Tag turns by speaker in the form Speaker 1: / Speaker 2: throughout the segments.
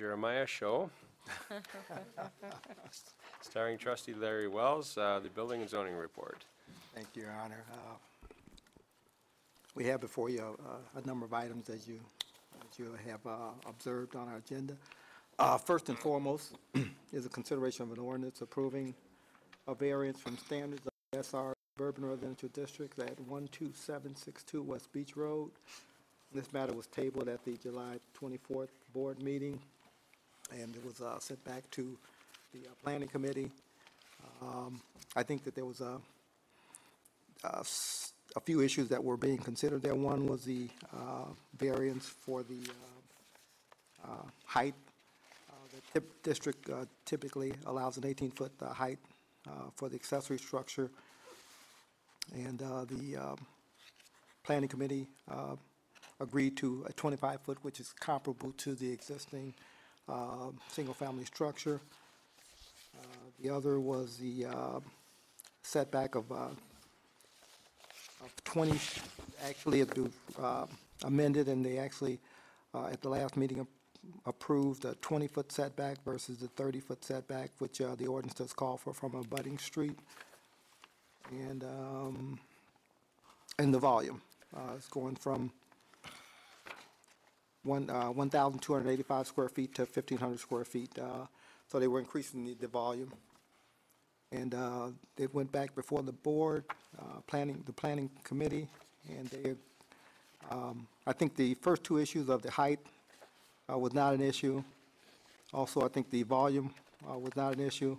Speaker 1: Jeremiah show. Starring trustee Larry Wells, the Building and Zoning Report.
Speaker 2: Thank you, Your Honor. We have before you a number of items as you have observed on our agenda. First and foremost is a consideration of an ordinance approving a variance from standards of SR Urban Residential District at 12762 West Beach Road. This matter was tabled at the July 24th board meeting, and it was sent back to the Planning Committee. I think that there was a few issues that were being considered there. One was the variance for the height. The district typically allows an 18-foot height for the accessory structure, and the Planning Committee agreed to a 25-foot, which is comparable to the existing single-family structure. The other was the setback of 20. Actually, it was amended, and they actually, at the last meeting, approved a 20-foot setback versus the 30-foot setback, which the ordinance does call for from a abutting street. And the volume is going from 1,285 square feet to 1,500 square feet. So they were increasing the volume. And it went back before the board, the planning committee, and they, I think the first two issues of the height was not an issue. Also, I think the volume was not an issue.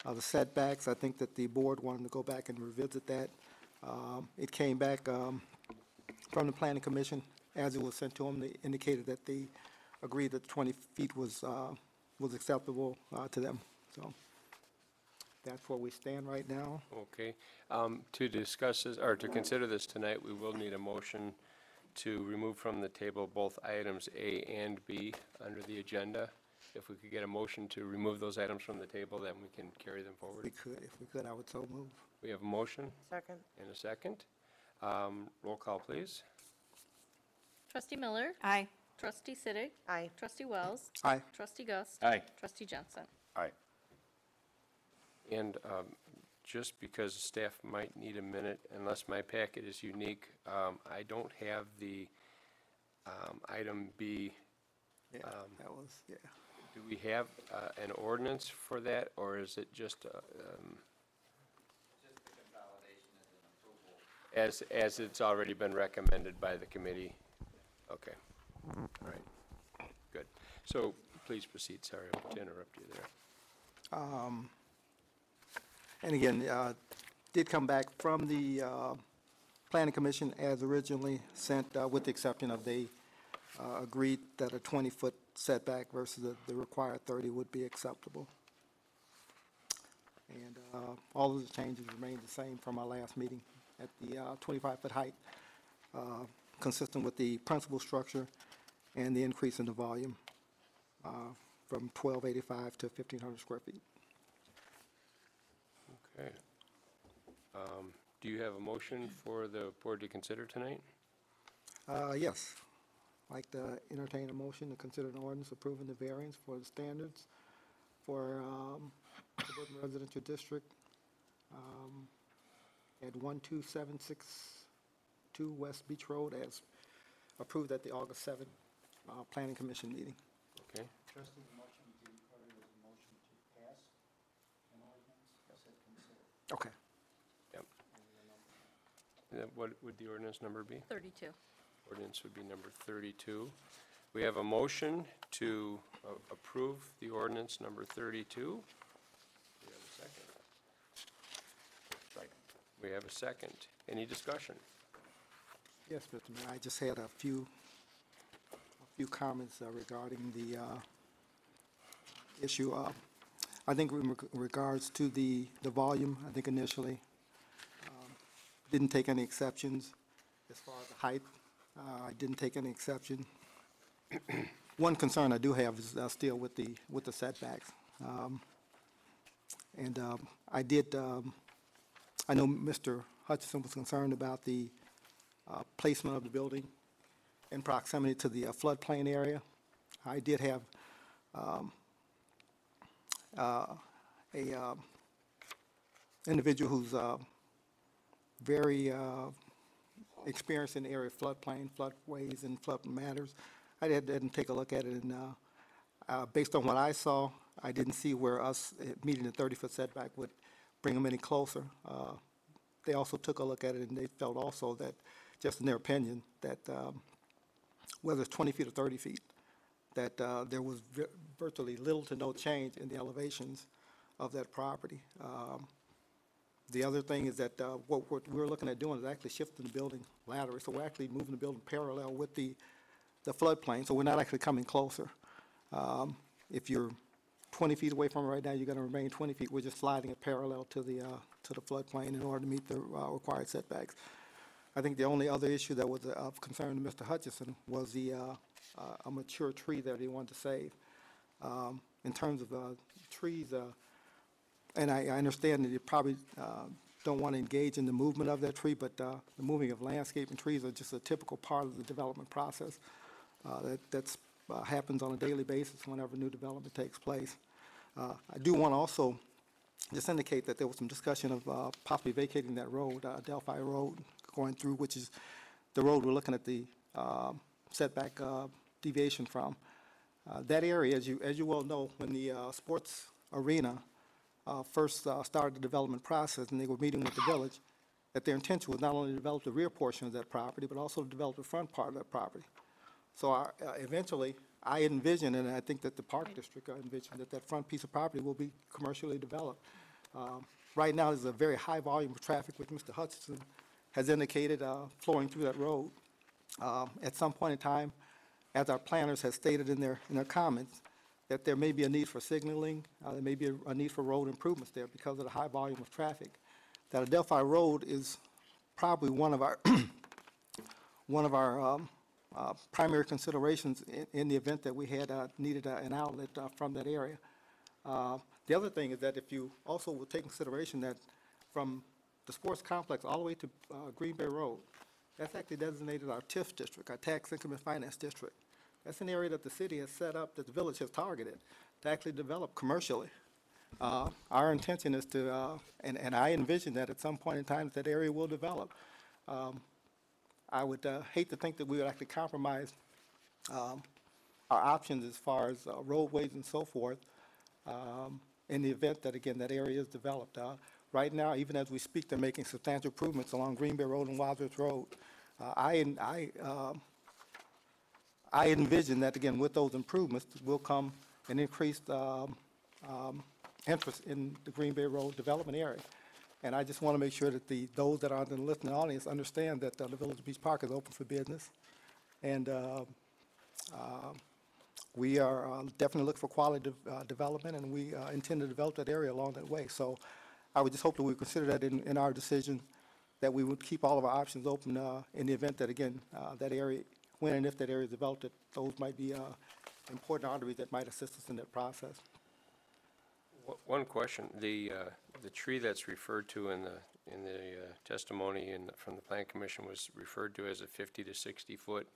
Speaker 2: The setbacks, I think that the board wanted to go back and revisit that. It came back from the Planning Commission. As it was sent to them, they indicated that they agreed that 20 feet was acceptable to them. So that's where we stand right now.
Speaker 1: Okay. To discuss this, or to consider this tonight, we will need a motion to remove from the table both items A and B under the agenda. If we could get a motion to remove those items from the table, then we can carry them forward.
Speaker 2: If we could, I would so move.
Speaker 1: We have a motion.
Speaker 3: Second.
Speaker 1: And a second. Roll call, please.
Speaker 4: Trustee Miller?
Speaker 3: Aye.
Speaker 4: Trustee Siddick?
Speaker 3: Aye.
Speaker 4: Trustee Wells?
Speaker 2: Aye.
Speaker 4: Trustee Gust?
Speaker 1: Aye.
Speaker 4: Trustee Jensen?
Speaker 1: Aye. And just because staff might need a minute, unless my packet is unique, I don't have the item B.
Speaker 2: Yeah, that was, yeah.
Speaker 1: Do we have an ordinance for that, or is it just
Speaker 5: Just the consolidation as an approval.
Speaker 1: as it's already been recommended by the committee? Okay. All right. Good. So please proceed. Sorry to interrupt you there.
Speaker 2: And again, did come back from the Planning Commission as originally sent, with the exception of they agreed that a 20-foot setback versus the required 30 would be acceptable. And all of the changes remain the same from our last meeting at the 25-foot height, consistent with the principal structure and the increase in the volume from 1,285 to 1,500 square feet.
Speaker 1: Okay. Do you have a motion for the board to consider tonight?
Speaker 2: Yes. I'd like to entertain a motion to consider an ordinance approving the variance for the standards for suburban residential district at 12762 West Beach Road as approved at the August 7th Planning Commission meeting.
Speaker 1: Okay.
Speaker 6: Trustee, the motion you did cover was a motion to pass an ordinance. I said consider.
Speaker 2: Okay.
Speaker 1: Yep. And then what would the ordinance number be?
Speaker 4: 32.
Speaker 1: Ordinance would be number 32. We have a motion to approve the ordinance number 32. We have a second. Right. We have a second. Any discussion?
Speaker 2: Yes, Mr. Mayor, I just had a few comments regarding the issue. I think in regards to the volume, I think initially didn't take any exceptions as far as the height. I didn't take any exception. One concern I do have is still with the setbacks, and I know Mr. Hutchinson was concerned about the placement of the building in proximity to the floodplain area. I did have a individual who's very experienced in the area of floodplain, floodways, and flood matters. I didn't take a look at it, and based on what I saw, I didn't see where us meeting the 30-foot setback would bring them any closer. They also took a look at it, and they felt also that, just in their opinion, that whether it's 20 feet or 30 feet, that there was virtually little to no change in the elevations of that property. The other thing is that what we're looking at doing is actually shifting the building laterally. So we're actually moving the building parallel with the floodplain, so we're not actually coming closer. If you're 20 feet away from it right now, you're going to remain 20 feet. We're just sliding it parallel to the floodplain in order to meet the required setbacks. I think the only other issue that was of concern to Mr. Hutchison was a mature tree that he wanted to save. In terms of trees, and I understand that you probably don't want to engage in the movement of that tree, but the moving of landscaping trees are just a typical part of the development process. That happens on a daily basis whenever new development takes place. I do want to also just indicate that there was some discussion of possibly vacating that road, Delphi Road, going through, which is the road we're looking at the setback deviation from. That area, as you well know, when the sports arena first started the development process and they were meeting with the village, that their intention was not only to develop the rear portion of that property, but also to develop the front part of that property. So eventually, I envision, and I think that the Park District envisioned, that that front piece of property will be commercially developed. Right now, there's a very high volume of traffic, which Mr. Hutchison has indicated flowing through that road. At some point in time, as our planners have stated in their comments, that there may be a need for signaling, there may be a need for road improvements there because of the high volume of traffic. That Adelphi Road is probably one of our primary considerations in the event that we had needed an outlet from that area. The other thing is that if you also will take consideration that from the sports complex all the way to Green Bay Road, that's actually designated our TIF district, our Tax Income and Finance District. That's an area that the city has set up, that the village has targeted to actually develop commercially. Our intention is to, and I envision that at some point in time that area will develop. I would hate to think that we would actually compromise our options as far as roadways and so forth in the event that, again, that area is developed. Right now, even as we speak, they're making substantial improvements along Green Bay Road and Wadsworth Road. I envision that, again, with those improvements will come an increased interest in the Green Bay Road development area. And I just want to make sure that those that are in the listening audience understand that the Village Beach Park is open for business. And we are definitely looking for quality development, and we intend to develop that area along that way. So I would just hope that we consider that in our decision, that we would keep all of our options open in the event that, again, that area, when and if that area is developed, that those might be important arteries that might assist us in that process.
Speaker 1: One question, the tree that's referred to in the testimony from the Plan Commission was referred to as a 50 to 60 foot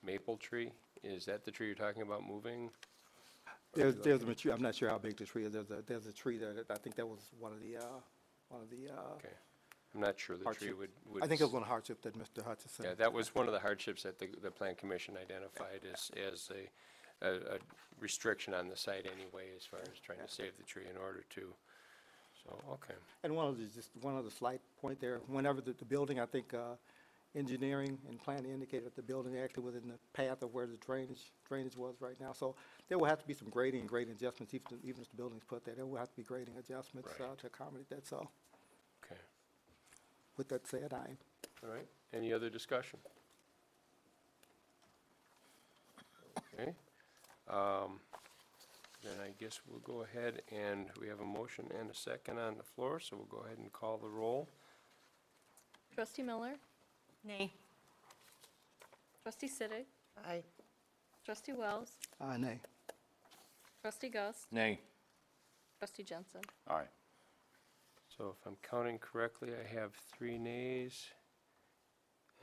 Speaker 1: maple tree. Is that the tree you're talking about moving?
Speaker 2: There's a mature, I'm not sure how big the tree is. There's a tree there that I think that was one of the
Speaker 1: Okay, I'm not sure the tree
Speaker 2: hardship.
Speaker 1: would.
Speaker 2: I think it was one hardship that Mr. Hutchison.
Speaker 1: Yeah, that was one of the hardships that the Plan Commission identified as a restriction on the site anyway, as far as trying to save the tree in order to, so, okay.
Speaker 2: And just one other slight point there, whenever the building, I think engineering and planning indicated that the building actually was in the path of where the drainage was right now. So there will have to be some grading adjustments, even if the building's put there. There will have to be grading adjustments
Speaker 1: Right.
Speaker 2: to accommodate that. So
Speaker 1: Okay,
Speaker 2: with that said,
Speaker 1: all right. Any other discussion? Okay. Then I guess we'll go ahead, and we have a motion and a second on the floor, so we'll go ahead and call the roll.
Speaker 4: Trustee Miller?
Speaker 3: Nay.
Speaker 4: Trustee Siddick?
Speaker 3: Aye.
Speaker 4: Trustee Wells?
Speaker 2: nay.
Speaker 4: Trustee Gus?
Speaker 5: Nay.
Speaker 4: Trustee Jensen?
Speaker 5: Aye.
Speaker 1: So if I'm counting correctly, I have 3 nays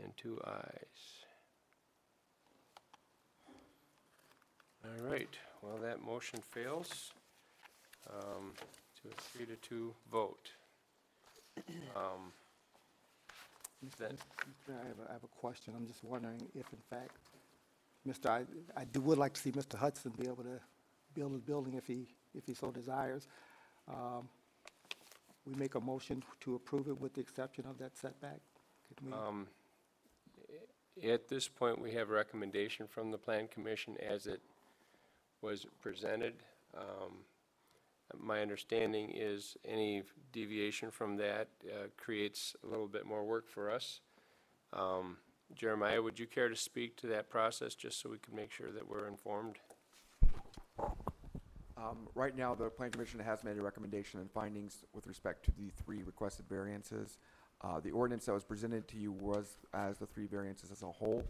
Speaker 1: and 2 ayes. All right, well, that motion fails to a 3-2 vote. Then-
Speaker 2: I have a question. I'm just wondering if, in fact, would like to see Mr. Hudson be able to build his building if he so desires. We make a motion to approve it with the exception of that setback? Could we-
Speaker 1: At this point, we have a recommendation from the Plan Commission as it was presented. My understanding is any deviation from that creates a little bit more work for us. Jeremiah, would you care to speak to that process, just so we can make sure that we're informed?
Speaker 3: Right now, the Plan Commission has made a recommendation and findings with respect to the 3 requested variances. The ordinance that was presented to you was as the 3 variances as a whole.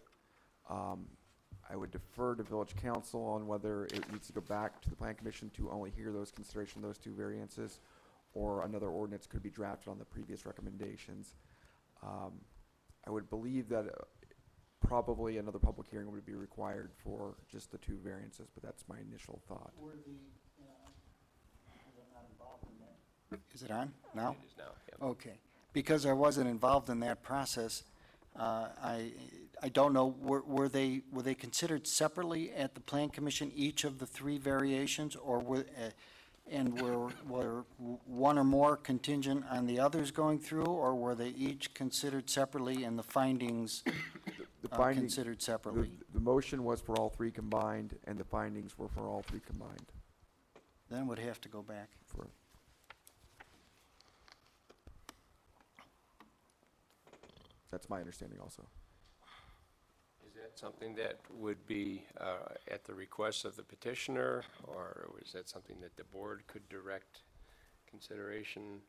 Speaker 3: I would defer to Village Council on whether it needs to go back to the Plan Commission to only hear those consideration of those 2 variances, or another ordinance could be drafted on the previous recommendations. I would believe that probably another public hearing would be required for just the 2 variances, but that's my initial thought.
Speaker 6: Were the, was I not involved in that? Is it on now?
Speaker 1: It is now, yep.
Speaker 6: Okay. Because I wasn't involved in that process, I don't know, were they considered separately at the Plan Commission, each of the 3 variations, or were one or more contingent on the others going through, or were they each considered separately and the findings
Speaker 3: The findings,
Speaker 6: considered separately?
Speaker 3: the motion was for all 3 combined, and the findings were for all 3 combined.
Speaker 6: Then it would have to go back.
Speaker 3: That's my understanding also.
Speaker 1: Is that something that would be at the request of the petitioner, or is that something that the board could direct consideration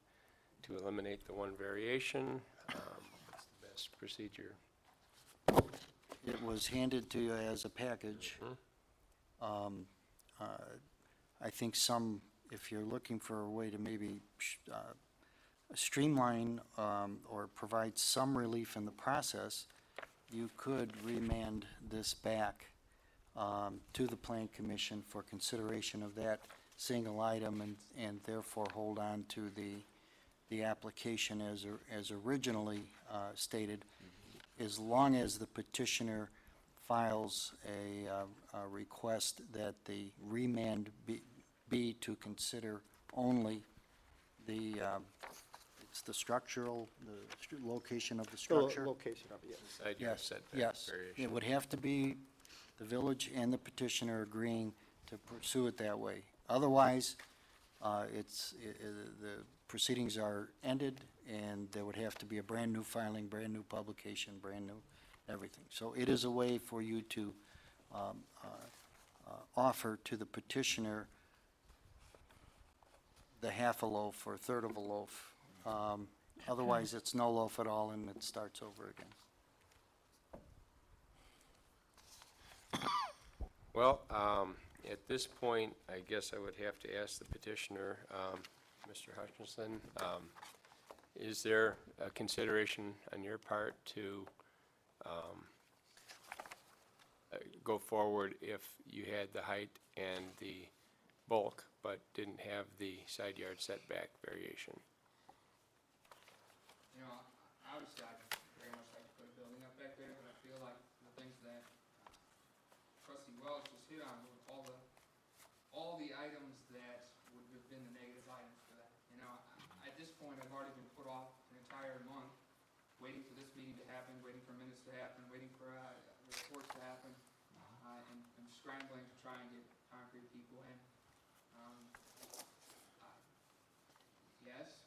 Speaker 1: to eliminate the 1 variation? What's the best procedure?
Speaker 6: It was handed to you as a package. I think if you're looking for a way to maybe streamline or provide some relief in the process, you could remand this back to the Plan Commission for consideration of that single item, and therefore hold on to the application as originally stated, as long as the petitioner files a request that the remand be to consider only it's the structural, the location of the structure.
Speaker 2: Location of it, yes.
Speaker 1: Side yard
Speaker 6: Yes,
Speaker 1: setback
Speaker 6: yes.
Speaker 1: variation.
Speaker 6: It would have to be the village and the petitioner agreeing to pursue it that way. Otherwise, the proceedings are ended, and there would have to be a brand-new filing, brand-new publication, brand-new everything. So it is a way for you to offer to the petitioner the half a loaf or a third of a loaf. Otherwise, it's no loaf at all, and it starts over again.
Speaker 1: Well, at this point, I guess I would have to ask the petitioner, Mr. Hutchinson, is there a consideration on your part to go forward if you had the height and the bulk, but didn't have the side yard setback variation?
Speaker 5: You know, obviously, I'd very much like to put a building up back there, but I feel like the things that Trustee Wells just hit on were all the items that would have been the negative items for that. You know, at this point, I've already been put off an entire month, waiting for this meeting to happen, waiting for minutes to happen, waiting for reports to happen, and scrambling to try and get concrete people in. Yes,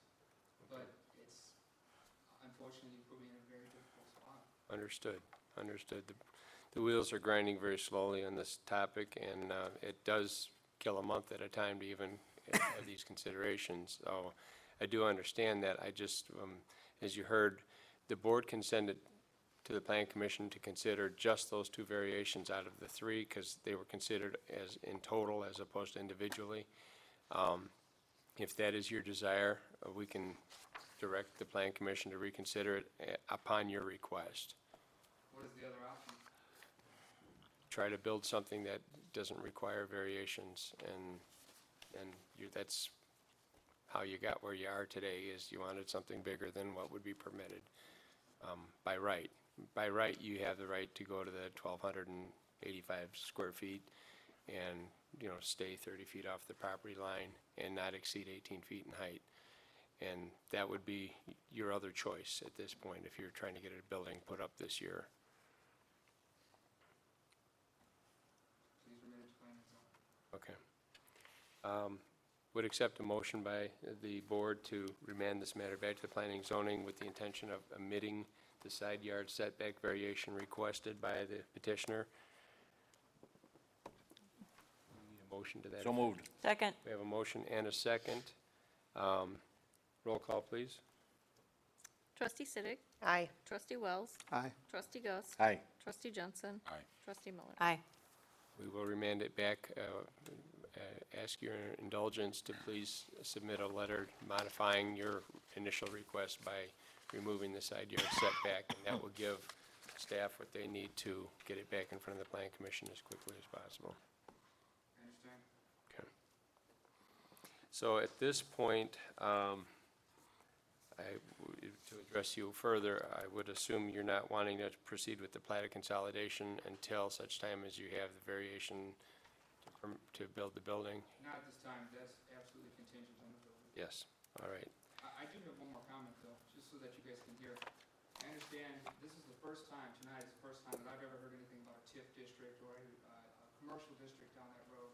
Speaker 5: but it's, unfortunately, you put me in a very difficult spot.
Speaker 1: Understood, understood. The wheels are grinding very slowly on this topic, and it does kill a month at a time to even have these considerations. So I do understand that. I just, as you heard, the board can send it to the Plan Commission to consider just those 2 variations out of the 3, because they were considered as in total as opposed to individually. If that is your desire, we can direct the Plan Commission to reconsider it upon your request.
Speaker 5: What is the other option?
Speaker 1: try to build something that doesn't require variations, and that's how you got where you are today, is you wanted something bigger than what would be permitted by right. By right, you have the right to go to the 1,285 square feet and, stay 30 feet off the property line and not exceed 18 feet in height. And that would be your other choice at this point if you're trying to get a building put up this year.
Speaker 5: Please remain as planning zone.
Speaker 1: Okay. Would accept a motion by the board to remand this matter back to the planning and zoning with the intention of omitting the side yard setback variation requested by the petitioner. We need a motion to that.
Speaker 7: So moved.
Speaker 4: Second.
Speaker 1: We have a motion and a second. Roll call, please.
Speaker 4: Trustee Siddick.
Speaker 8: Aye.
Speaker 4: Trustee Wells.
Speaker 2: Aye.
Speaker 4: Trustee Gus.
Speaker 7: Aye.
Speaker 4: Trustee Jensen.
Speaker 7: Aye.
Speaker 4: Trustee Miller.
Speaker 8: Aye.
Speaker 1: We will remand it back. Ask your indulgence to please submit a letter modifying your initial request by removing the side yard setback, and that will give staff what they need to get it back in front of the planning commission as quickly as possible.
Speaker 5: I understand.
Speaker 1: Okay. So at this point, to address you further, I would assume you're not wanting to proceed with the plat of consolidation until such time as you have the variation to build the building?
Speaker 5: Not at this time, that's absolutely contingent on the building.
Speaker 1: Yes, all right.
Speaker 5: I do have one more comment though, just so that you guys can hear. I understand this is the first time, tonight is the first time that I've ever heard anything about a TIF district or a commercial district down that road.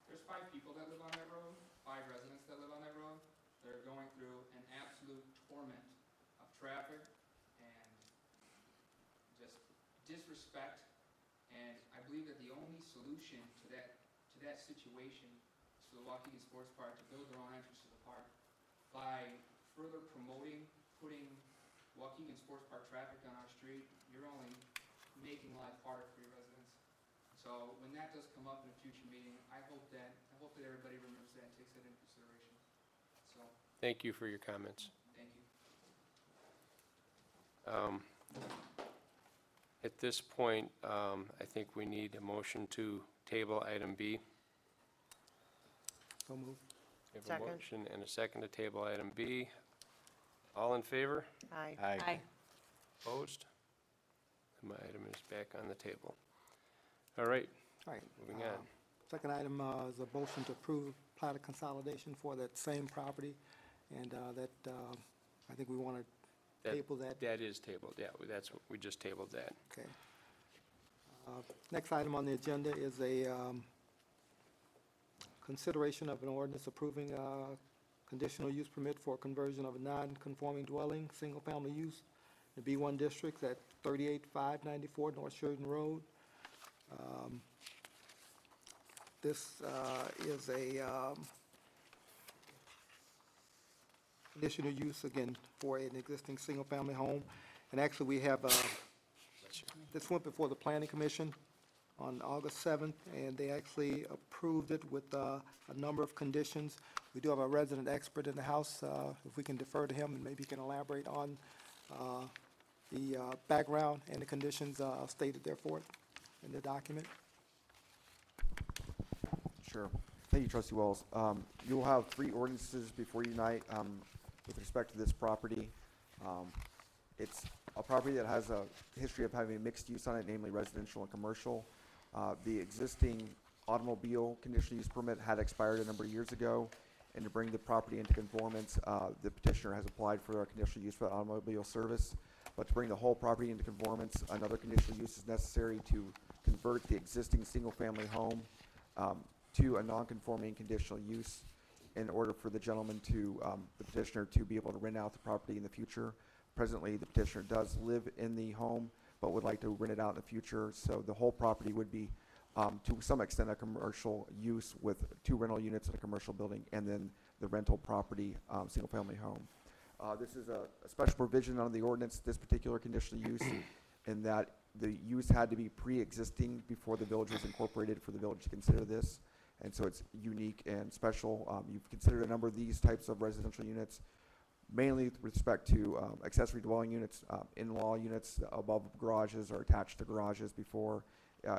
Speaker 5: There's 5 people that live on that road, 5 residents that live on that road. They're going through an absolute torment of traffic and just disrespect. And I believe that the only solution to that situation is for the Waukegan Sports Park to build their own entrance to the park. By further promoting, putting Waukegan Sports Park traffic on our street, you're only making life harder for your residents. So when that does come up in a future meeting, I hope that everybody remembers that and takes that into consideration. So,
Speaker 1: Thank you for your comments.
Speaker 5: thank you.
Speaker 1: At this point, I think we need a motion to table item B.
Speaker 2: So moved.
Speaker 1: We have a
Speaker 8: Second.
Speaker 1: motion and a second to table item B. All in favor?
Speaker 8: Aye.
Speaker 7: Aye.
Speaker 1: Opposed? My item is back on the table. All right,
Speaker 2: All right.
Speaker 1: moving on.
Speaker 2: Second item is a motion to approve plat of consolidation for that same property, and I think we want to
Speaker 1: That-
Speaker 2: table that.
Speaker 1: That is tabled, yeah, that's what, we just tabled that.
Speaker 2: Okay. Next item on the agenda is a consideration of an ordinance approving conditional use permit for conversion of a non-conforming dwelling, single-family use, in B1 district at 38594 North Sheridan Road. This is a conditional use, again, for an existing single-family home. And actually, we have, this went before the Planning Commission on August 7th, and they actually approved it with a number of conditions. We do have a resident expert in the house, if we can defer to him, and maybe he can elaborate on the background and the conditions stated there for it in the document.
Speaker 3: Sure. Thank you, Trustee Wells. You'll have 3 ordinances before you tonight with respect to this property. It's a property that has a history of having mixed use on it, namely residential and commercial. The existing automobile conditional use permit had expired a number of years ago, and to bring the property into conformance, the petitioner has applied for a conditional use for automobile service. But to bring the whole property into conformance, another conditional use is necessary to convert the existing single-family home to a non-conforming conditional use in order for the gentleman to, the petitioner, to be able to rent out the property in the future. Presently, the petitioner does live in the home, but would like to rent it out in the future. So the whole property would be, to some extent, a commercial use with 2 rental units in a commercial building, and then the rental property, single-family home. This is a special provision on the ordinance, this particular conditional use, in that the use had to be pre-existing before the village was incorporated for the village to consider this. And so it's unique and special. You've considered a number of these types of residential units, mainly with respect to accessory dwelling units, in-law units above garages or attached to garages before.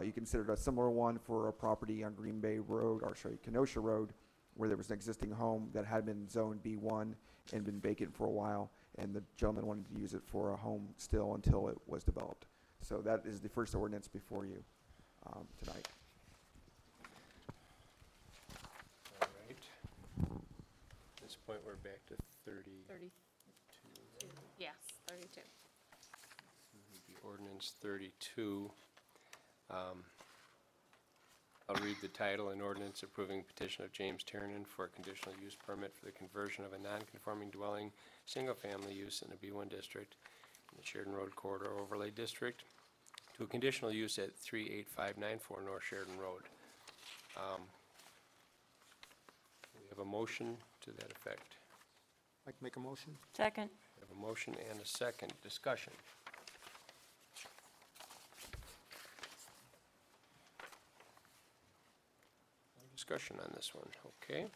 Speaker 3: You considered a similar one for a property on Green Bay Road, or sorry, Kenosha Road, where there was an existing home that had been zoned B1 and been vacant for a while, and the gentleman wanted to use it for a home still until it was developed. So that is the first ordinance before you tonight.
Speaker 1: All right. At this point, we're back to
Speaker 4: 32. Yes, 32.
Speaker 1: the ordinance 32. I'll read the title: an ordinance approving petition of James Tiernan for a conditional use permit for the conversion of a non-conforming dwelling, single-family use in a B1 district in the Sheridan Road Corridor Overlay District to a conditional use at 38594 North Sheridan Road. We have a motion to that effect.
Speaker 2: Like to make a motion?
Speaker 7: Second.
Speaker 1: We have a motion and a second. Discussion. No discussion on this one. Okay.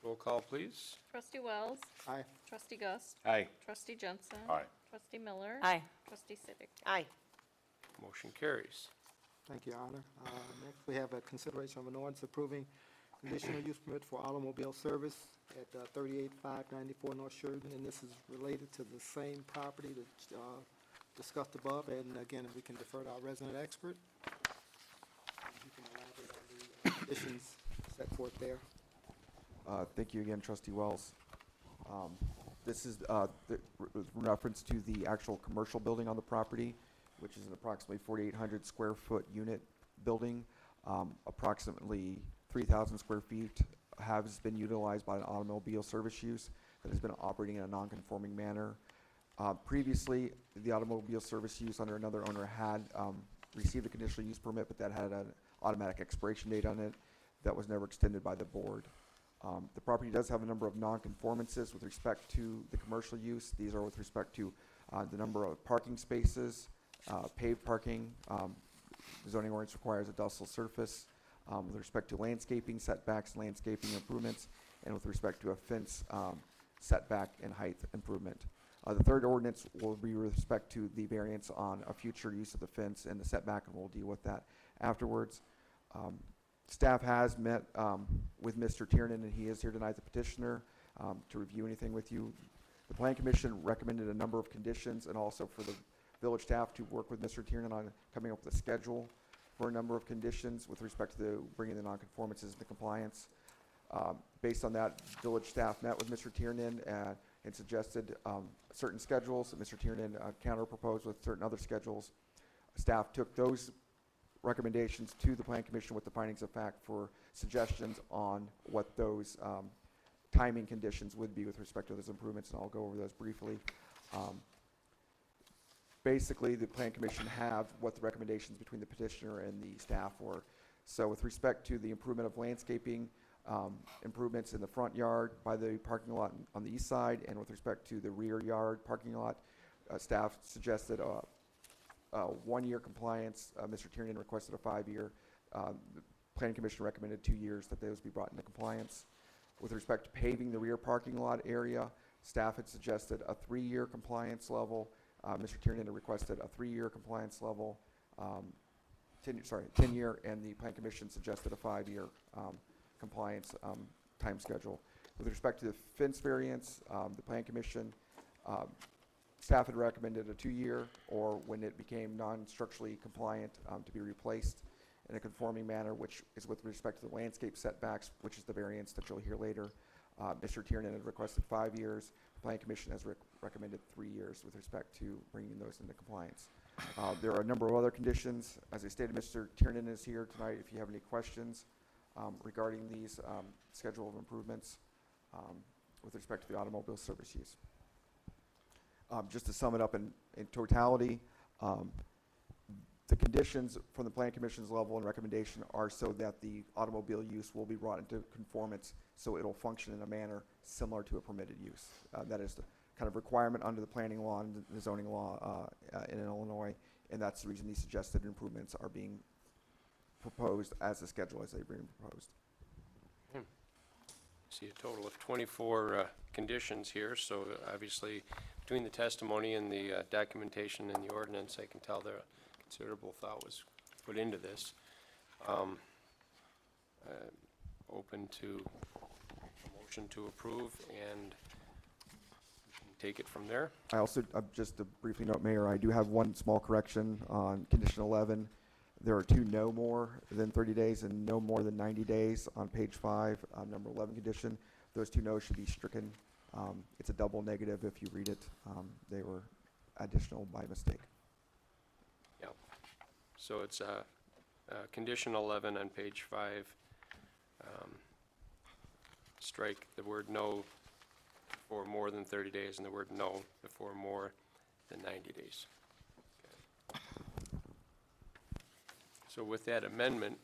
Speaker 1: Roll call, please.
Speaker 4: Trustee Wells.
Speaker 2: Aye.
Speaker 4: Trustee Gus.
Speaker 8: Aye.
Speaker 4: Trustee Jensen.
Speaker 8: Aye.
Speaker 4: Trustee Miller.
Speaker 7: Aye.
Speaker 4: Trustee Siddick.
Speaker 7: Aye.
Speaker 1: Motion carries.
Speaker 2: Thank you, Your Honor. Next, we have a consideration of an ordinance approving conditional use permit for automobile service at 38594 North Sheridan, and this is related to the same property that discussed above, and again, if we can defer to our resident expert. You can elaborate on the conditions set forth there.
Speaker 3: Thank you again, Trustee Wells. This is with reference to the actual commercial building on the property, which is an approximately 4,800 square foot unit building. Approximately 3,000 square feet has been utilized by an automobile service use that has been operating in a non-conforming manner. Previously, the automobile service use under another owner had received a conditional use permit, but that had an automatic expiration date on it that was never extended by the board. The property does have a number of non-conformances with respect to the commercial use. These are with respect to the number of parking spaces, paved parking. The zoning ordinance requires a dustal surface. With respect to landscaping setbacks, landscaping improvements, and with respect to a fence setback and height improvement. The third ordinance will be with respect to the variance on a future use of the fence and the setback, and we'll deal with that afterwards. Staff has met with Mr. Tiernan, and he is here tonight, the petitioner, to review anything with you. The Plan Commission recommended a number of conditions, and also for the village staff to work with Mr. Tiernan on coming up with a schedule for a number of conditions with respect to bringing the nonconformances into compliance. Based on that, village staff met with Mr. Tiernan and suggested certain schedules. Mr. Tiernan counter-proposed with certain other schedules. Staff took those recommendations to the Plan Commission with the findings of fact for suggestions on what those timing conditions would be with respect to those improvements, and I'll go over those briefly. Basically, the Plan Commission have what the recommendations between the petitioner and the staff were. So with respect to the improvement of landscaping, improvements in the front yard by the parking lot on the east side, and with respect to the rear yard parking lot, staff suggested a 1-year compliance. Mr. Tiernan requested a 5-year. The Plan Commission recommended 2 years that those be brought into compliance. With respect to paving the rear parking lot area, staff had suggested a 3-year compliance level. Mr. Tiernan requested a 3-year compliance level, 10-year, and the Plan Commission suggested a 5-year compliance time schedule. With respect to the fence variance, the Plan Commission, staff had recommended a 2-year, or when it became non-structurally compliant, to be replaced in a conforming manner, which is with respect to the landscape setbacks, which is the variance that you'll hear later. Mr. Tiernan had requested 5 years. The Plan Commission has recommended 3 years with respect to bringing those into compliance. There are a number of other conditions. As I stated, Mr. Tiernan is here tonight if you have any questions regarding these schedule of improvements with respect to the automobile service use. Just to sum it up in totality, the conditions from the Plan Commission's level and recommendation are so that the automobile use will be brought into conformance, so it'll function in a manner similar to a permitted use. That is the kind of requirement under the planning law and the zoning law in Illinois, and that's the reason these suggested improvements are being proposed as a schedule as they've been proposed.
Speaker 1: See a total of 24 conditions here, so obviously between the testimony and the documentation in the ordinance, I can tell considerable thought was put into this. Um, Open to a motion to approve, and we can take it from there.
Speaker 3: I also, just to briefly note, Mayor, I do have one small correction on condition 11. There are two no more than 30 days and no more than 90 days on page 5, number 11 condition. Those two no's should be stricken. It's a double negative if you read it. They were additional by mistake.
Speaker 1: Yep. So it's condition 11 on page 5. Strike the word no for more than 30 days and the word no before more than 90 days. Okay. So with that amendment,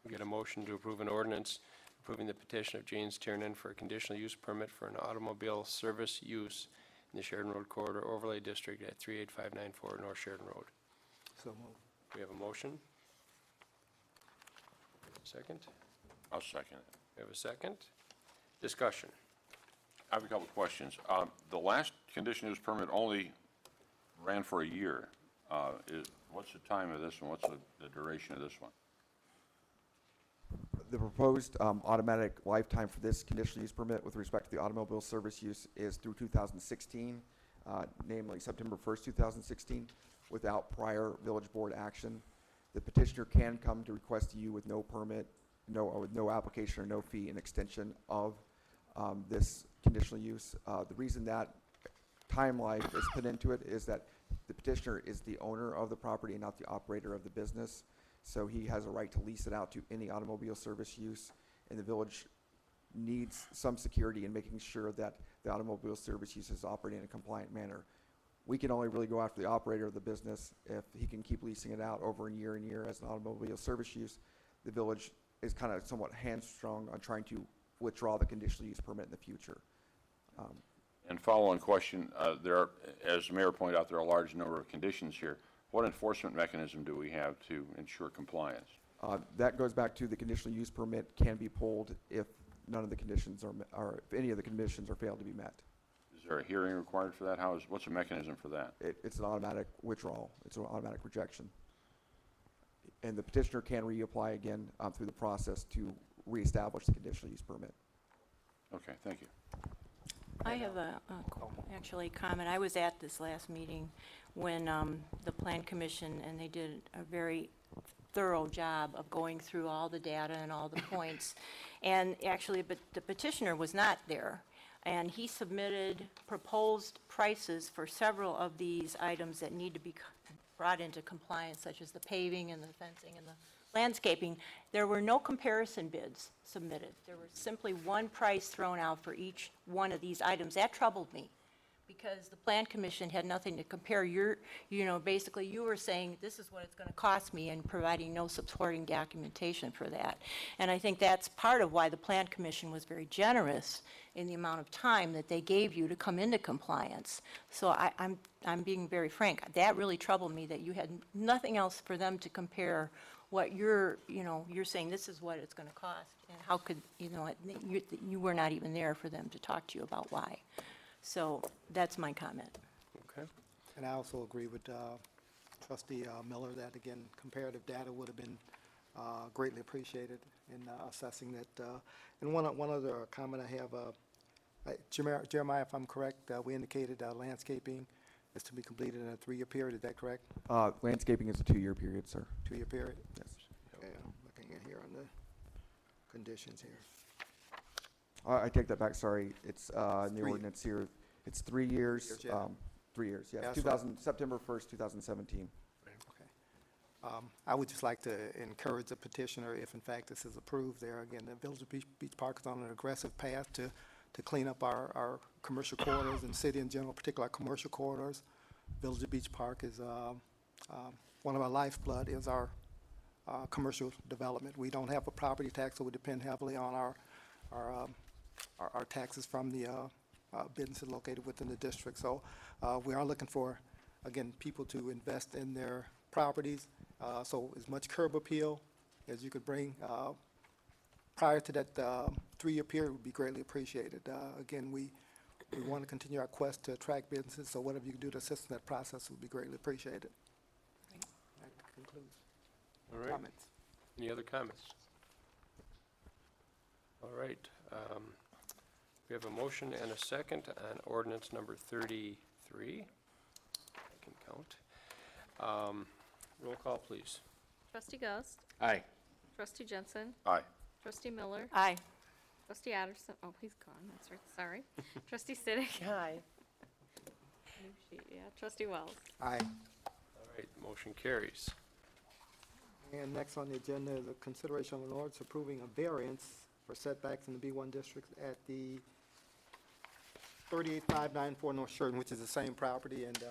Speaker 1: we get a motion to approve an ordinance approving the petition of James Tiernan for a conditional use permit for an automobile service use in the Sheridan Road Corridor Overlay District at 38594 North Sheridan Road.
Speaker 2: So moved.
Speaker 1: We have a motion. Second?
Speaker 7: I'll second it.
Speaker 1: We have a second. Discussion.
Speaker 7: I have a couple of questions. The last conditional use permit only ran for a year. What's the time of this one? What's the duration of this one?
Speaker 3: The proposed automatic lifetime for this conditional use permit with respect to the automobile service use is through 2016, namely September 1st, 2016, without prior village board action. The petitioner can come to request to you with no permit, with no application or no fee, an extension of this conditional use. The reason that time life is put into it is that the petitioner is the owner of the property and not the operator of the business. So he has a right to lease it out to any automobile service use, and the village needs some security in making sure that the automobile service use is operating in a compliant manner. We can only really go after the operator of the business if he can keep leasing it out over and year as an automobile service use. The village is kind of somewhat hamstrung on trying to withdraw the conditional use permit in the future.
Speaker 7: And follow-on question, as the mayor pointed out, there are a large number of conditions here. What enforcement mechanism do we have to ensure compliance?
Speaker 3: That goes back to the conditional use permit can be pulled if none of the conditions are if any of the conditions are failed to be met.
Speaker 7: Is there a hearing required for that? What's the mechanism for that?
Speaker 3: It's an automatic withdrawal. It's an automatic rejection. And the petitioner can reapply again through the process to reestablish the conditional use permit.
Speaker 7: Okay, thank you.
Speaker 8: I have actually a comment. I was at this last meeting when the Plan Commission, and they did a very thorough job of going through all the data and all the points. And actually, but the petitioner was not there. And he submitted proposed prices for several of these items that need to be brought into compliance, such as the paving and the fencing and the landscaping. There were no comparison bids submitted. There was simply one price thrown out for each one of these items. That troubled me, because the Plan Commission had nothing to compare. Basically you were saying, this is what it's going to cost me, and providing no supporting documentation for that. And I think that's part of why the Plan Commission was very generous in the amount of time that they gave you to come into compliance. So I'm being very frank. That really troubled me, that you had nothing else for them to compare what you're saying, this is what it's going to cost, and how could, you were not even there for them to talk to you about why. So that's my comment.
Speaker 1: Okay.
Speaker 2: And I also agree with Trustee Miller that, again, comparative data would have been greatly appreciated in assessing that. And one other comment I have, Jeremiah, if I'm correct, we indicated landscaping is to be completed in a 3-year period. Is that correct?
Speaker 3: Landscaping is a 2-year period, sir.
Speaker 2: 2-year period?
Speaker 3: Yes.
Speaker 2: Okay, I'm looking at here on the conditions here.
Speaker 3: I take that back, sorry. It's in the
Speaker 2: 3.
Speaker 3: ordinance here. It's 3 years.
Speaker 2: 3 years, yeah.
Speaker 3: 3 years, yes.
Speaker 2: Yeah, that's right.
Speaker 3: September 1st, 2017.
Speaker 2: Okay. I would just like to encourage the petitioner, if in fact this is approved there, again, the Village of Beach Park is on an aggressive path to clean up our commercial corridors and city in general, particularly our commercial corridors. Village of Beach Park is one of our lifeblood is our commercial development. We don't have a property tax, so we depend heavily on our taxes from the businesses located within the district. So we are looking for, again, people to invest in their properties. So as much curb appeal as you could bring prior to that 3-year period would be greatly appreciated. Again, we we want to continue our quest to attract businesses, so whatever you can do to assist in that process would be greatly appreciated. That concludes
Speaker 1: All right.
Speaker 2: comments.
Speaker 1: Any other comments? All right. We have a motion and a second on ordinance number 33. I can count. Roll call, please.
Speaker 4: Trustee Gus,
Speaker 7: Aye.
Speaker 4: trustee Jensen,
Speaker 7: Aye.
Speaker 4: trustee Miller,
Speaker 8: Aye.
Speaker 4: trustee Addison, oh, he's gone, that's right, sorry. Trustee Siddick,
Speaker 8: Aye.
Speaker 4: yeah, trustee Wells.
Speaker 2: Aye.
Speaker 1: All right, motion carries.
Speaker 2: And next on the agenda is a consideration of an ordinance approving a variance for setbacks in the B1 district at the 38594 North Sheridan, which is the same property, and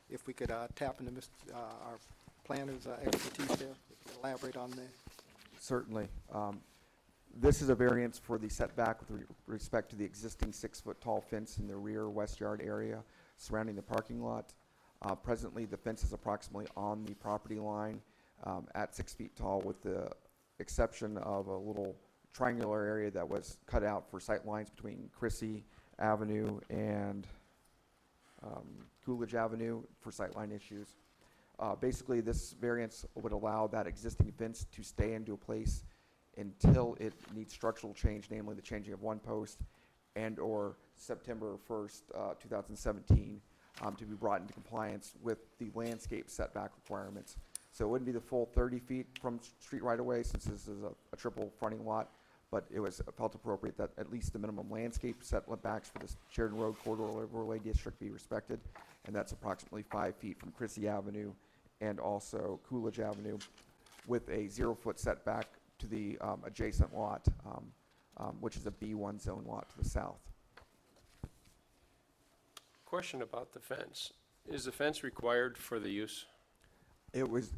Speaker 2: if we could tap into our planner's expertise there, elaborate on that.
Speaker 3: Certainly. This is a variance for the setback with respect to the existing 6-foot-tall fence in the rear west yard area surrounding the parking lot. Presently, the fence is approximately on the property line at 6 feet tall, with the exception of a little triangular area that was cut out for sight lines between Chrissy Avenue and Coolidge Avenue for sightline issues. Basically, this variance would allow that existing fence to stay into place until it needs structural change, namely the changing of one post and/or September 1st, 2017, to be brought into compliance with the landscape setback requirements. So it wouldn't be the full 30 feet from street right-of-way, since this is a triple fronting lot, but it was felt appropriate that at least the minimum landscape setbacks for the Sheridan Road Corridor Overlay District be respected, and that's approximately 5 feet from Chrissy Avenue and also Coolidge Avenue, with a 0-foot setback to the adjacent lot, which is a B1 zone lot to the south.
Speaker 1: Question about the fence. Is the fence required for the use?
Speaker 3: It was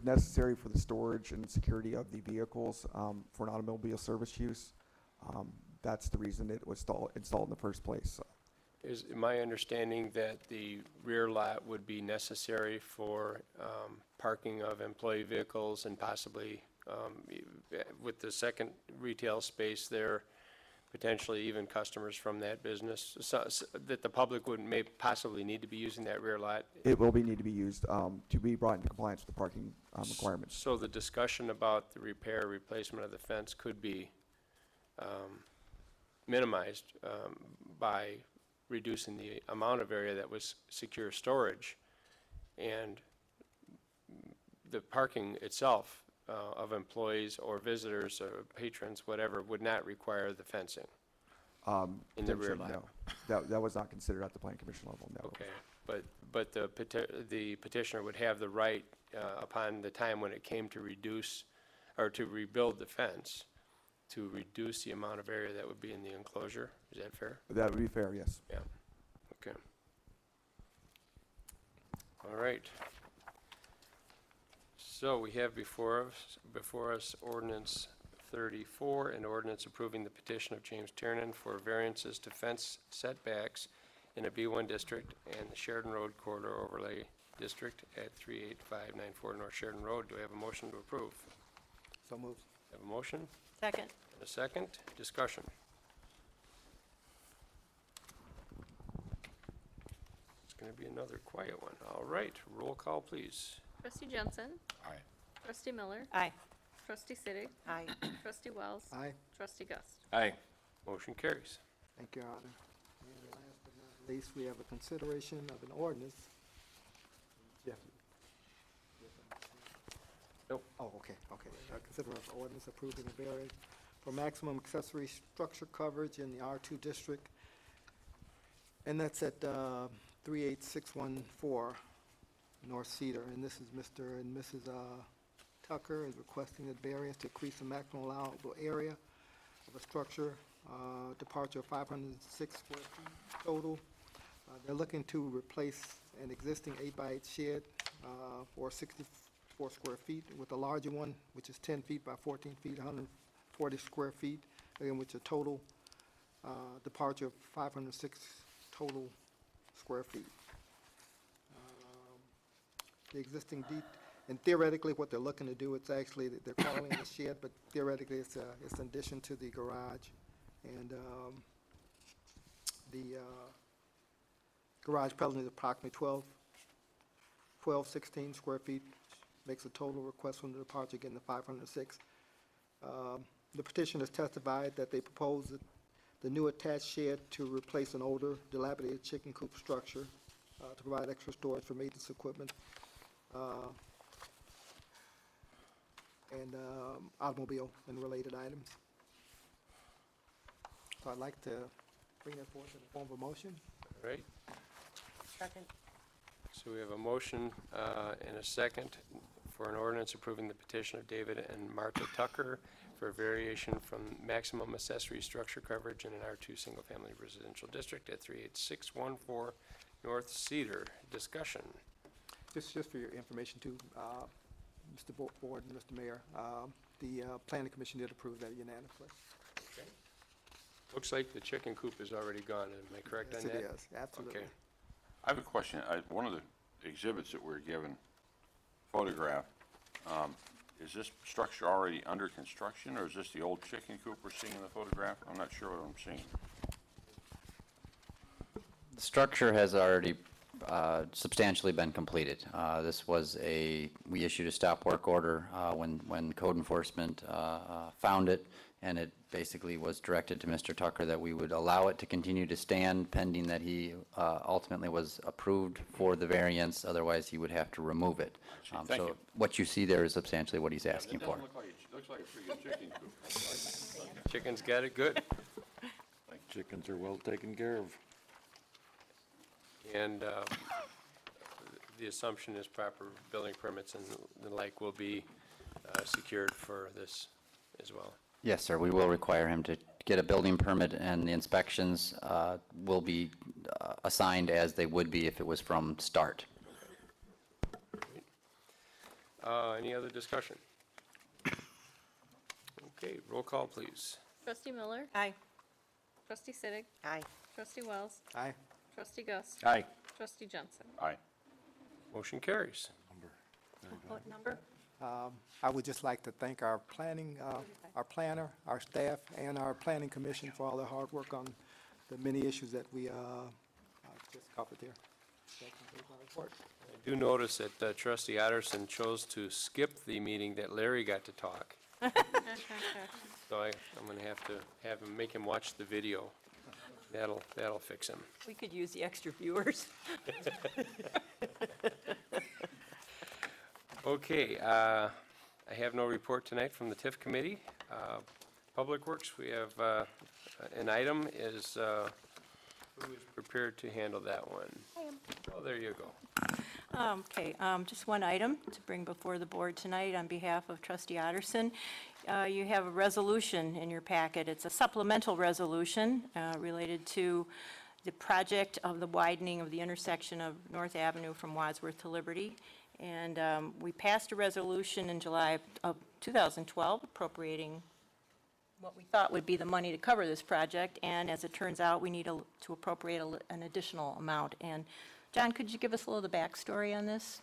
Speaker 3: necessary for the storage and security of the vehicles for an automobile service use. That's the reason it was installed in the first place.
Speaker 1: Is my understanding that the rear lot would be necessary for parking of employee vehicles and possibly with the second retail space there, potentially even customers from that business, so that the public may possibly need to be using that rear lot?
Speaker 3: It will need to be used to be brought into compliance with the parking requirements.
Speaker 1: So the discussion about the repair, replacement of the fence could be minimized by reducing the amount of area that was secure storage, and the parking itself of employees or visitors or patrons, whatever, would not require the fencing in the rear
Speaker 3: Potentially,
Speaker 1: lot.
Speaker 3: no. That was not considered at the Plan Commission level, no.
Speaker 1: Okay, but the petitioner would have the right, upon the time when it came to reduce, or to rebuild the fence, to reduce the amount of area that would be in the enclosure. Is that fair?
Speaker 3: That would be fair, yes.
Speaker 1: Yeah, okay. All right. So we have before us ordinance 34, an ordinance approving the petition of James Tiernan for variances to fence setbacks in a B1 district and the Sheridan Road Corridor Overlay District at 38594 North Sheridan Road. Do we have a motion to approve?
Speaker 2: So moved.
Speaker 1: Have a motion
Speaker 8: Second.
Speaker 1: and a second. Discussion. It's going to be another quiet one. All right, roll call, please.
Speaker 4: Trustee Jensen,
Speaker 7: Aye.
Speaker 4: trustee Miller,
Speaker 8: Aye.
Speaker 4: trustee Siddick,
Speaker 8: Aye.
Speaker 4: trustee Wells,
Speaker 2: Aye.
Speaker 4: trustee Gus.
Speaker 7: Aye.
Speaker 1: Motion carries.
Speaker 2: Thank you, Your Honor. And last but not least, we have a consideration of an ordinance. Jeff?
Speaker 1: Nope.
Speaker 2: Oh, okay. Consider an ordinance approving a variance for maximum accessory structure coverage in the R2 district. And that's at 38614 North Cedar. And this is Mr. and Mrs. Tucker is requesting a variance to increase the maximum allowable area of a structure, departure of 506 square feet total. They're looking to replace an existing 8x8 shed for 64 square feet with a larger one, which is 10 feet by 14 feet, 140 square feet, again, which is a total departure of 506 total square feet. The existing and theoretically, what they're looking to do, it's actually, they're calling it a shed, but theoretically, it's an addition to the garage. And The garage presently is approximately 16 square feet, makes a total request from the departure getting to 506. The petitioners testified that they propose the new attached shed to replace an older dilapidated chicken coop structure to provide extra storage for maintenance equipment and automobile and related items. So I'd like to bring that forth in the form of a motion.
Speaker 1: All right,
Speaker 8: Second.
Speaker 1: so we have a motion and a second for an ordinance approving the petition of David and Martha Tucker for a variation from maximum accessory structure coverage in an R2 single-family residential district at 38614 North Cedar. Discussion.
Speaker 2: Just for your information too, Mr. Board and Mr. Mayor, the planning commission did approve that unanimously.
Speaker 1: Looks like the chicken coop is already gone. Am I correct on
Speaker 2: Yes,
Speaker 1: that?
Speaker 2: it is, absolutely.
Speaker 1: Okay.
Speaker 7: I have a question. One of the exhibits that we're given, photograph, is this structure already under construction, or is this the old chicken coop we're seeing in the photograph? I'm not sure what I'm seeing.
Speaker 9: The structure has already substantially been completed. This was we issued a stop work order when code enforcement found it, and it basically was directed to Mr. Tucker that we would allow it to continue to stand pending that he ultimately was approved for the variance, otherwise he would have to remove it.
Speaker 7: Thank
Speaker 9: So
Speaker 7: you.
Speaker 9: what you see there is substantially what he's asking
Speaker 7: It
Speaker 9: for.
Speaker 7: doesn't looks like a pretty good chicken coop.
Speaker 1: Chicken's got it good.
Speaker 10: Chickens are well taken care of.
Speaker 1: And the assumption is proper building permits and the like will be secured for this as well.
Speaker 9: Yes, sir, we will require him to get a building permit, and the inspections will be assigned as they would be if it was from start.
Speaker 1: Any other discussion? Okay, roll call, please.
Speaker 4: Trustee Miller?
Speaker 8: Aye.
Speaker 4: Trustee Siddick?
Speaker 8: Aye.
Speaker 4: Trustee Wells?
Speaker 2: Aye.
Speaker 4: Trustee Gus?
Speaker 10: Aye.
Speaker 4: Trustee Jensen?
Speaker 7: Aye.
Speaker 1: Motion carries.
Speaker 8: What number?
Speaker 2: I would just like to thank our planning, our planner, our staff, and our planning commission for all their hard work on the many issues that we just covered here. That concludes my report.
Speaker 1: I do notice that Trustee Otterson chose to skip the meeting that Larry got to talk. So I'm going to have him, make him watch the video. That'll fix him.
Speaker 8: We could use the extra viewers.
Speaker 1: Okay, I have no report tonight from the TIF committee. Public Works, we have an item. Is who is prepared to handle that one?
Speaker 8: I am.
Speaker 1: Oh, there you go.
Speaker 8: Okay, just one item to bring before the board tonight on behalf of Trustee Otterson. You have a resolution in your packet. It's a supplemental resolution related to the project of the widening of the intersection of North Avenue from Wadsworth to Liberty. And we passed a resolution in July of 2012 appropriating what we thought would be the money to cover this project. And as it turns out, we need to appropriate an additional amount. And John, could you give us a little of the backstory on this?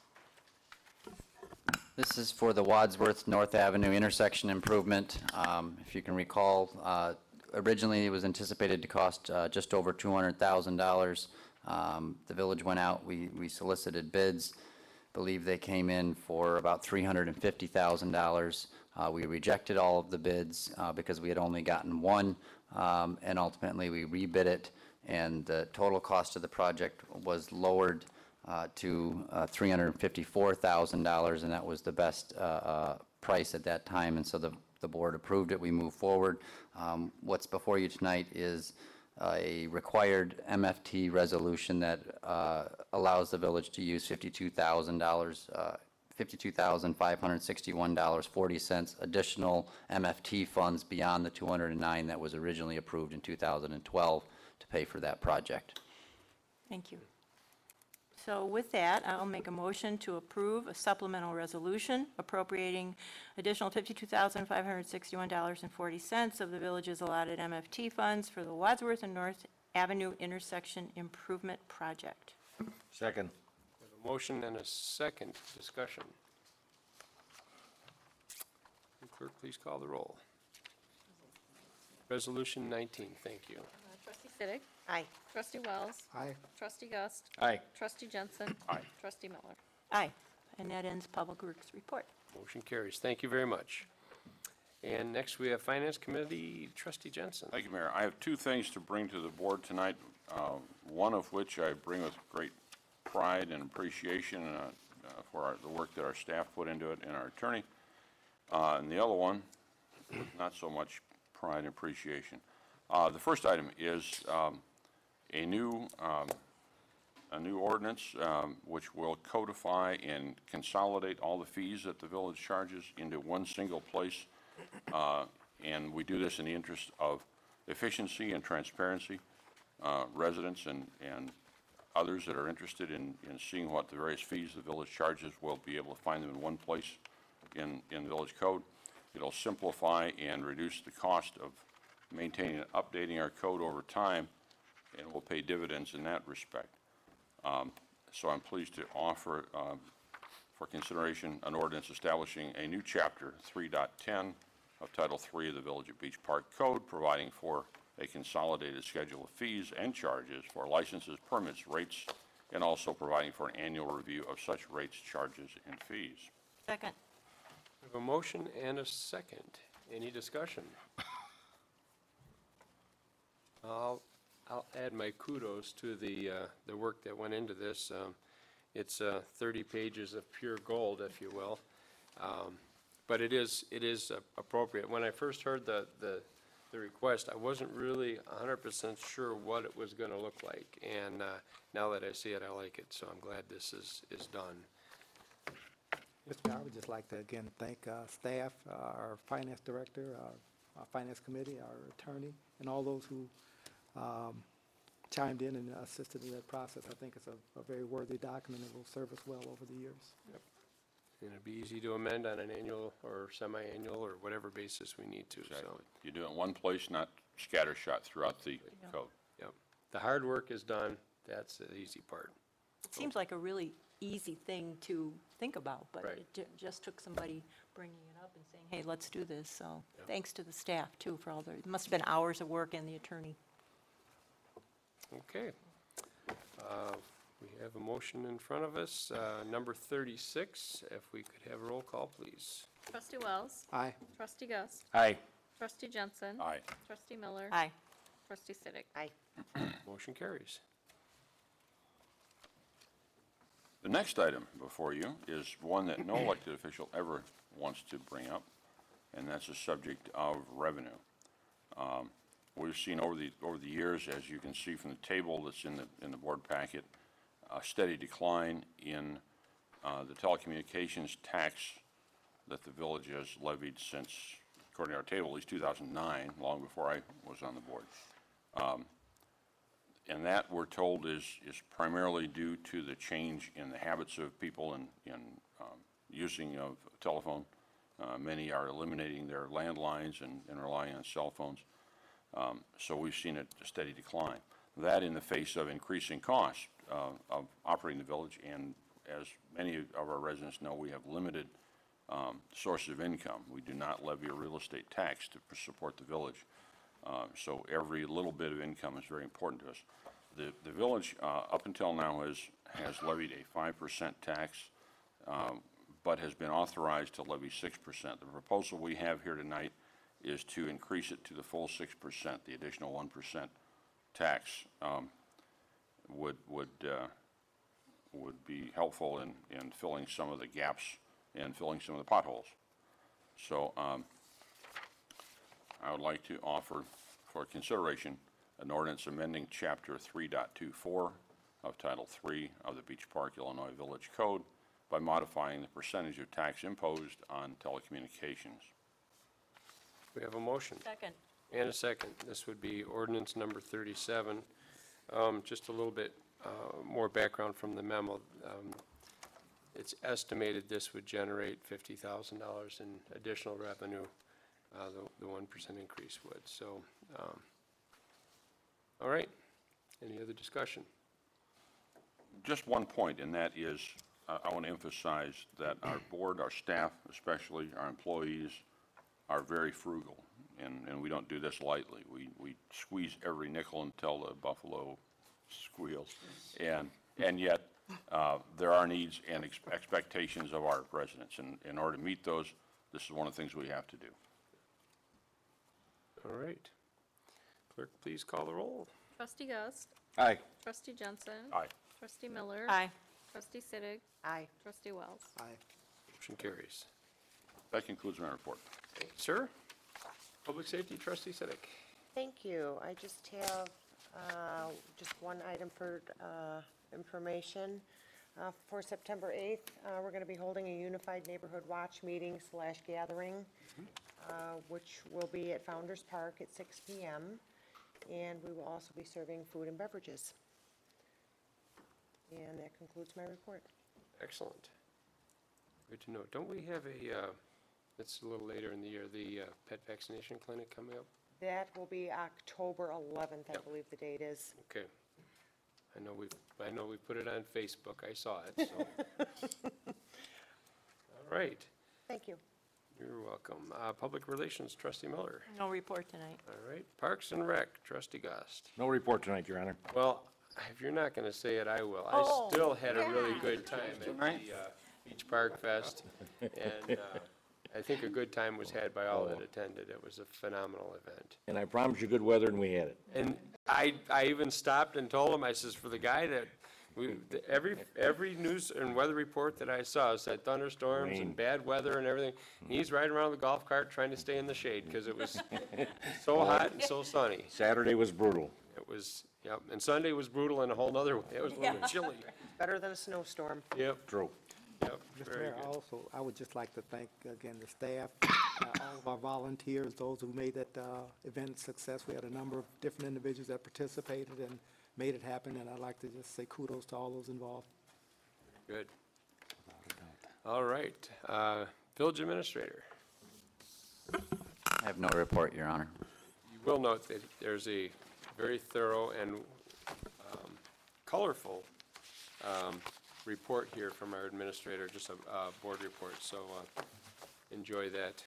Speaker 9: This is for the Wadsworth North Avenue intersection improvement. If you can recall, originally it was anticipated to cost just over $200,000. The village went out, we solicited bids. Believe they came in for about $350,000. We rejected all of the bids because we had only gotten one, and ultimately we rebid it, and the total cost of the project was lowered to $354,000, and that was the best price at that time, and so the board approved it. We moved forward. What's before you tonight is a required MFT resolution that allows the village to use $52,561.40 additional MFT funds beyond the 209 that was originally approved in 2012 to pay for that project.
Speaker 8: Thank you. So with that, I'll make a motion to approve a supplemental resolution appropriating additional $52,561.40 of the village's allotted MFT funds for the Wadsworth and North Avenue intersection improvement project.
Speaker 10: Second.
Speaker 1: We have a motion and a second. Discussion. Clerk, please call the roll. Resolution 19, thank you.
Speaker 4: Trustee Siddick.
Speaker 8: Aye.
Speaker 4: Trustee Wells.
Speaker 2: Aye.
Speaker 4: Trustee Gus.
Speaker 10: Aye.
Speaker 4: Trustee Jensen.
Speaker 7: Aye.
Speaker 4: Trustee Miller.
Speaker 8: Aye. And that ends Public Works report.
Speaker 1: Motion carries. Thank you very much. And next, we have Finance Committee, Trustee Jensen.
Speaker 7: Thank you, Mayor. I have two things to bring to the board tonight, one of which I bring with great pride and appreciation for the work that our staff put into it and our attorney. And the other one, not so much pride and appreciation. The first item is a new ordinance which will codify and consolidate all the fees that the village charges into one single place. And we do this in the interest of efficiency and transparency. Residents and others that are interested in seeing what the various fees the village charges will be able to find them in one place in village code. It'll simplify and reduce the cost of maintaining and updating our code over time, and will pay dividends in that respect. So I'm pleased to offer for consideration an ordinance establishing a new chapter 3.10 of Title III of the Village of Beach Park Code, providing for a consolidated schedule of fees and charges for licenses, permits, rates, and also providing for an annual review of such rates, charges, and fees.
Speaker 8: Second.
Speaker 1: We have a motion and a second. Any discussion? I'll add my kudos to the work that went into this. It's 30 pages of pure gold, if you will. But it is appropriate. When I first heard the request, I wasn't really 100% sure what it was going to look like. And now that I see it, I like it. So I'm glad this is done.
Speaker 2: Mr. Mayor, I would just like to again thank staff, our finance director, our finance committee, our attorney, and all those who chimed in and assisted in that process. I think it's a very worthy document and will serve us well over the years.
Speaker 1: Yep. And it'd be easy to amend on an annual or semi-annual or whatever basis we need to.
Speaker 7: Exactly.
Speaker 1: So,
Speaker 7: You do it in one place, not scattershot throughout the code.
Speaker 1: yep. The hard work is done. That's the easy part.
Speaker 8: It seems like a really easy thing to think about, but
Speaker 1: Right.
Speaker 8: it just took somebody bringing it up and saying, hey, let's do this. So thanks to the staff, too, for all it must have been hours of work, and the attorney.
Speaker 1: Okay. We have a motion in front of us, number 36. If we could have a roll call, please.
Speaker 4: Trustee Wells.
Speaker 2: Aye.
Speaker 4: Trustee Gus.
Speaker 10: Aye.
Speaker 4: Trustee Jensen.
Speaker 7: Aye.
Speaker 4: Trustee Miller.
Speaker 8: Aye.
Speaker 4: Trustee Siddick.
Speaker 8: Aye.
Speaker 1: Motion carries.
Speaker 7: The next item before you is one that no elected official ever wants to bring up, and that's the subject of revenue. We've seen over the years, as you can see from the table that's in the board packet, a steady decline in the telecommunications tax that the village has levied since, according to our table, at least 2009, long before I was on the board. And that, we're told, is primarily due to the change in the habits of people in using of telephone. Many are eliminating their landlines and relying on cell phones. So we've seen a steady decline. That in the face of increasing costs of operating the village, and as many of our residents know, we have limited sources of income. We do not levy a real estate tax to support the village. So every little bit of income is very important to us. The village, up until now, has levied a 5% tax, but has been authorized to levy 6%. The proposal we have here tonight is to increase it to the full 6%. The additional 1% tax would be helpful in filling some of the gaps and filling some of the potholes. So I would like to offer for consideration an ordinance amending Chapter 3.24 of Title III of the Beach Park, Illinois Village Code by modifying the percentage of tax imposed on telecommunications.
Speaker 1: We have a motion
Speaker 8: Second.
Speaker 1: and a second. This would be ordinance number 37. Just a little bit more background from the memo. It's estimated this would generate $50,000 in additional revenue. The 1% increase would. So, all right. Any other discussion?
Speaker 7: Just one point, and that is, I want to emphasize that our board, our staff, especially our employees, are very frugal. and we don't do this lightly. We squeeze every nickel until the buffalo squeals. And yet, there are needs and expectations of our residents, and in order to meet those, this is one of the things we have to do.
Speaker 1: All right. Clerk, please call the roll.
Speaker 4: Trustee Gust,
Speaker 10: Aye.
Speaker 4: Trustee Jensen.
Speaker 7: Aye.
Speaker 4: Trustee Miller.
Speaker 8: Aye.
Speaker 4: Trustee Siddick.
Speaker 11: Aye.
Speaker 4: Trustee Wells.
Speaker 2: Aye.
Speaker 1: Motion carries.
Speaker 7: That concludes my report.
Speaker 1: Sir? Public Safety, Trustee Siddick.
Speaker 11: Thank you. I just have just one item for information. For September 8th, we're going to be holding a Unified Neighborhood Watch meeting / gathering, which will be at Founders Park at 6 p.m. And we will also be serving food and beverages. And that concludes my report.
Speaker 1: Excellent. Good to know. Don't we have it's a little later in the year, the pet vaccination clinic coming up?
Speaker 11: That will be October 11th, I believe the date is.
Speaker 1: Okay. I know we put it on Facebook. I saw it, so. All right.
Speaker 11: Thank you.
Speaker 1: You're welcome. Public Relations, Trustee Miller.
Speaker 8: No report tonight.
Speaker 1: All right. Parks and Rec, Trustee Gust.
Speaker 10: No report tonight, Your Honor.
Speaker 1: Well, if you're not going to say it, I will.
Speaker 11: Oh,
Speaker 1: I still had a really
Speaker 11: yeah.
Speaker 1: good time at the Beach Park Fest, and I think a good time was had by all that attended. It was a phenomenal event.
Speaker 10: And I promised you good weather, and we had it.
Speaker 1: And I even stopped and told him, I says, for the guy that, every news and weather report that I saw said thunderstorms
Speaker 10: Rain.
Speaker 1: and bad weather and everything. He's riding around with a golf cart trying to stay in the shade because it was so hot and so sunny.
Speaker 10: Saturday was brutal.
Speaker 1: It was, yep, and Sunday was brutal in a whole nother way. It was a little chilly.
Speaker 11: Better than a snowstorm.
Speaker 1: Yep,
Speaker 10: True.
Speaker 1: yep,
Speaker 2: Mr.
Speaker 1: very
Speaker 2: Mayor,
Speaker 1: good.
Speaker 2: also, I would just like to thank, again, the staff, all of our volunteers, those who made that event a success. We had a number of different individuals that participated and made it happen, and I'd like to just say kudos to all those involved.
Speaker 1: Good. All right, Village Administrator.
Speaker 9: I have no report, Your Honor.
Speaker 1: You will note that there's a very thorough and colorful report here from our administrator, just a board report, so enjoy that.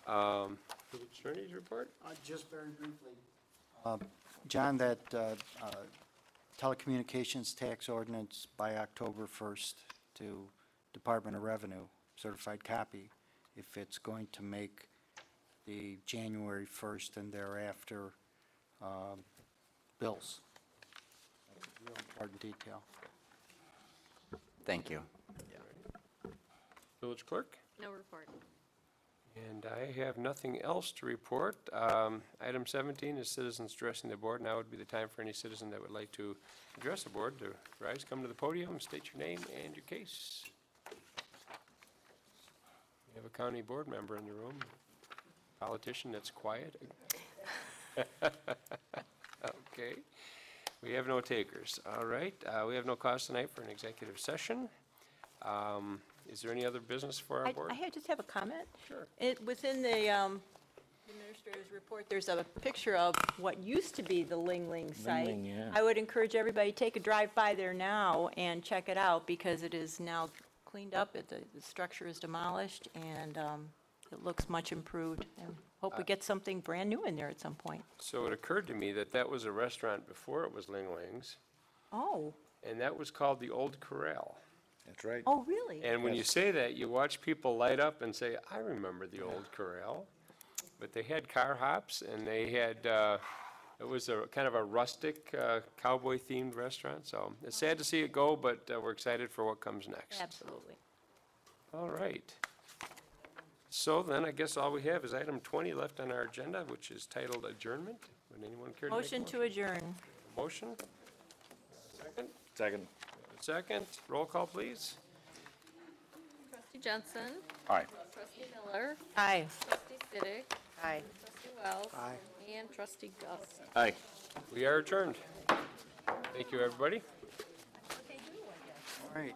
Speaker 1: Village Attorney's report?
Speaker 6: Just very briefly. John, that telecommunications tax ordinance by October 1st to Department of Revenue, certified copy, if it's going to make the January 1st and thereafter bills. That's a real important detail.
Speaker 9: Thank you.
Speaker 1: Village Clerk?
Speaker 4: No report.
Speaker 1: And I have nothing else to report. Item 17 is citizens addressing the board. Now would be the time for any citizen that would like to address the board to rise, come to the podium, state your name and your case. We have a county board member in the room, politician that's quiet. Okay. We have no takers. All right. We have no cause tonight for an executive session. Is there any other business for our board?
Speaker 8: I just have a comment.
Speaker 1: Sure.
Speaker 8: Within the administrator's report, there's a picture of what used to be the Ling Ling site.
Speaker 10: Ling, yeah.
Speaker 8: I would encourage everybody to take a drive by there now and check it out because it is now cleaned up. The structure is demolished and it looks much improved. And hope we get something brand new in there at some point.
Speaker 1: So it occurred to me that that was a restaurant before it was Ling Ling's,
Speaker 8: Oh,
Speaker 1: and that was called the Old Corral.
Speaker 10: That's right.
Speaker 8: oh, really?
Speaker 1: And when you say that, you watch people light up and say, I remember the Old Corral. But they had car hops, and they had, it was a kind of a rustic cowboy-themed restaurant. So it's sad to see it go, but we're excited for what comes next.
Speaker 8: Absolutely.
Speaker 1: All right. So then I guess all we have is item 20 left on our agenda, which is titled adjournment. Would anyone care to make a
Speaker 8: Motion to adjourn.
Speaker 1: Motion? Second?
Speaker 10: Second.
Speaker 1: Second. Roll call, please.
Speaker 4: Trustee Jensen.
Speaker 7: Aye.
Speaker 4: Trustee Miller.
Speaker 8: Aye.
Speaker 4: Trustee Siddick.
Speaker 11: Aye.
Speaker 4: Trustee Wells.
Speaker 2: Aye.
Speaker 4: And Trustee Gust.
Speaker 10: Aye.
Speaker 1: We are adjourned. Thank you, everybody.
Speaker 6: All right.